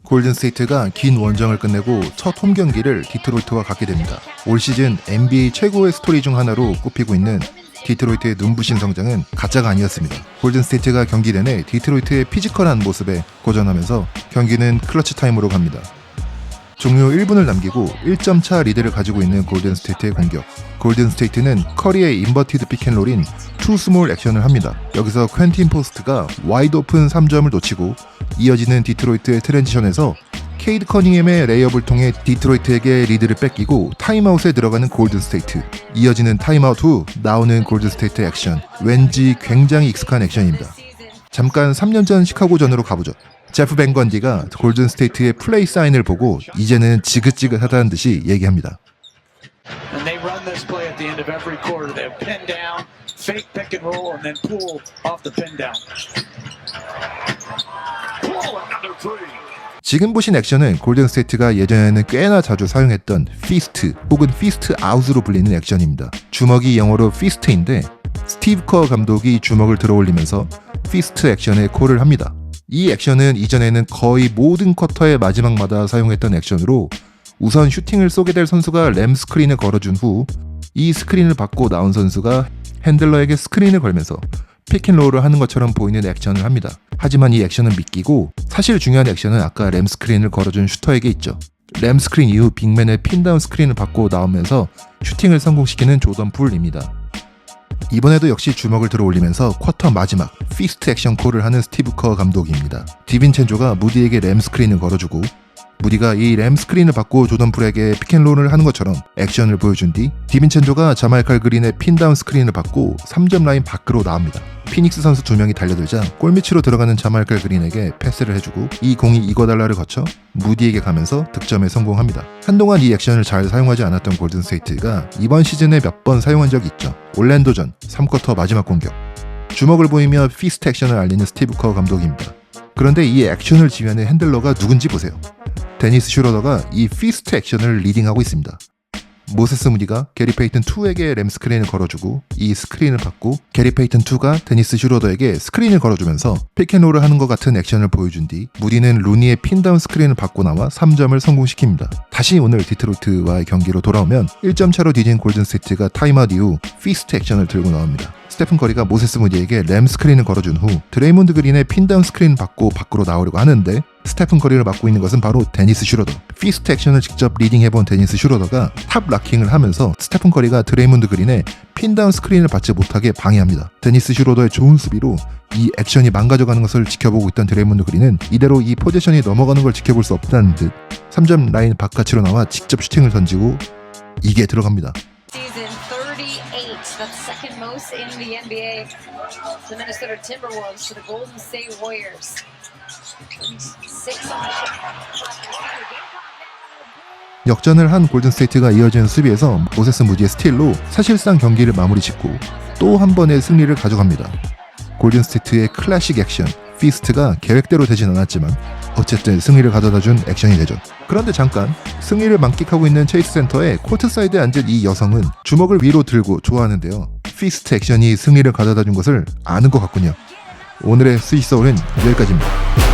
골든스테이트가 긴 원정을 끝내고 첫 홈 경기를 디트로이트와 갖게 됩니다. 올 시즌 NBA 최고의 스토리 중 하나로 꼽히고 있는 디트로이트의 눈부신 성장은 가짜가 아니었습니다. 골든스테이트가 경기 내내 디트로이트의 피지컬한 모습에 고전하면서 경기는 클러치 타임으로 갑니다. 종료 1분을 남기고 1점 차 리드를 가지고 있는 골든스테이트의 공격. 골든스테이트는 커리의 인버티드 픽앤롤인 투 스몰 액션을 합니다. 여기서 퀸틴 포스트가 와이드 오픈 3점을 놓치고 이어지는 디트로이트의 트랜지션에서 케이드 커닝햄의 레이업을 통해 디트로이트에게 리드를 뺏기고 타임아웃에 들어가는 골든스테이트. 이어지는 타임아웃 후 나오는 골든스테이트의 액션. 왠지 굉장히 익숙한 액션입니다. 잠깐 3년 전 시카고전으로 가보죠. 제프 벤 건디가 골든스테이트의 플레이 사인을 보고 이제는 지긋지긋하다는 듯이 얘기합니다. And they run this play at the end of every quarter. They pin down, fake pick and roll, and then pull off the pin down. Pull another three. 지금 보신 액션은 골든스테이트가 예전에는 꽤나 자주 사용했던 피스트 혹은 피스트 아웃으로 불리는 액션입니다. 주먹이 영어로 피스트인데 스티브 커 감독이 주먹을 들어올리면서 피스트 액션에 콜을 합니다. 이 액션은 이전에는 거의 모든 쿼터의 마지막마다 사용했던 액션으로 우선 슈팅을 쏘게 될 선수가 램 스크린을 걸어준 후 이 스크린을 받고 나온 선수가 핸들러에게 스크린을 걸면서 픽앤롤을 하는 것처럼 보이는 액션을 합니다. 하지만 이 액션은 미끼고 사실 중요한 액션은 아까 램 스크린을 걸어준 슈터에게 있죠. 램 스크린 이후 빅맨의 핀다운 스크린을 받고 나오면서 슈팅을 성공시키는 조던 풀입니다. 이번에도 역시 주먹을 들어 올리면서 쿼터 마지막 피스트 액션 콜을 하는 스티브 커 감독입니다. 디빈첸조가 무디에게 램 스크린을 걸어주고 무디가 이 램 스크린을 받고 조던 풀에게 픽앤롤을 하는 것처럼 액션을 보여준 뒤 디빈첸조가 자말칼 그린의 핀다운 스크린을 받고 3점 라인 밖으로 나옵니다. 피닉스 선수 2명이 달려들자 골밑으로 들어가는 자말칼 그린에게 패스를 해주고 이 공이 이거달라를 거쳐 무디에게 가면서 득점에 성공합니다. 한동안 이 액션을 잘 사용하지 않았던 골든스테이트가 이번 시즌에 몇 번 사용한 적이 있죠. 올랜도전 3쿼터 마지막 공격. 주먹을 보이며 피스트 액션을 알리는 스티브 커 감독입니다. 그런데 이 액션을 지휘하는 핸들러가 누군지 보세요. 데니스 슈러더가 이 피스트 액션을 리딩하고 있습니다. 모세스 무디가 게리 페이튼 2에게 램 스크린을 걸어주고 이 스크린을 받고 게리 페이튼 2가 데니스 슈러더에게 스크린을 걸어주면서 픽앤롤을 하는 것 같은 액션을 보여준 뒤 무디는 루니의 핀다운 스크린을 받고 나와 3점을 성공시킵니다. 다시 오늘 디트로이트와의 경기로 돌아오면 1점 차로 뒤진 골든스테이트가 타임아웃 이후 피스트 액션을 들고 나옵니다. 스테픈 커리가 모세스 무디에게 램 스크린을 걸어준 후 드레이몬드 그린의 핀다운 스크린 받고 밖으로 나오려고 하는데 스테픈 커리를 맡고 있는 것은 바로 데니스 슈러더. 피스트 액션을 직접 리딩해본 데니스 슈러더가 탑 락킹을 하면서 스테픈 커리가 드레이몬드 그린의 핀다운 스크린을 받지 못하게 방해합니다. 데니스 슈러더의 좋은 수비로 이 액션이 망가져가는 것을 지켜보고 있던 드레이몬드 그린은 이대로 이 포지션이 넘어가는 걸 지켜볼 수 없다는 듯 3점 라인 바깥으로 나와 직접 슈팅을 던지고 이게 들어갑니다. That's second most in the NBA. The Minnesota Timberwolves to the Golden State Warriors. 6 on the shot. 역전을 한 골든스테이트가 이어지는 수비에서 모세스 무디의 스틸로 사실상 경기를 마무리 짓고 또 한 번의 승리를 가져갑니다. 골든스테이트의 클래식 액션, 피스트가 계획대로 되진 않았지만 어쨌든 승리를 가져다준 액션이 되죠. 그런데 잠깐 승리를 만끽하고 있는 체이스 센터에 코트사이드에 앉은 이 여성은 주먹을 위로 들고 좋아하는데요. 피스트 액션이 승리를 가져다준 것을 아는 것 같군요. 오늘의 스위스 서울은 여기까지입니다.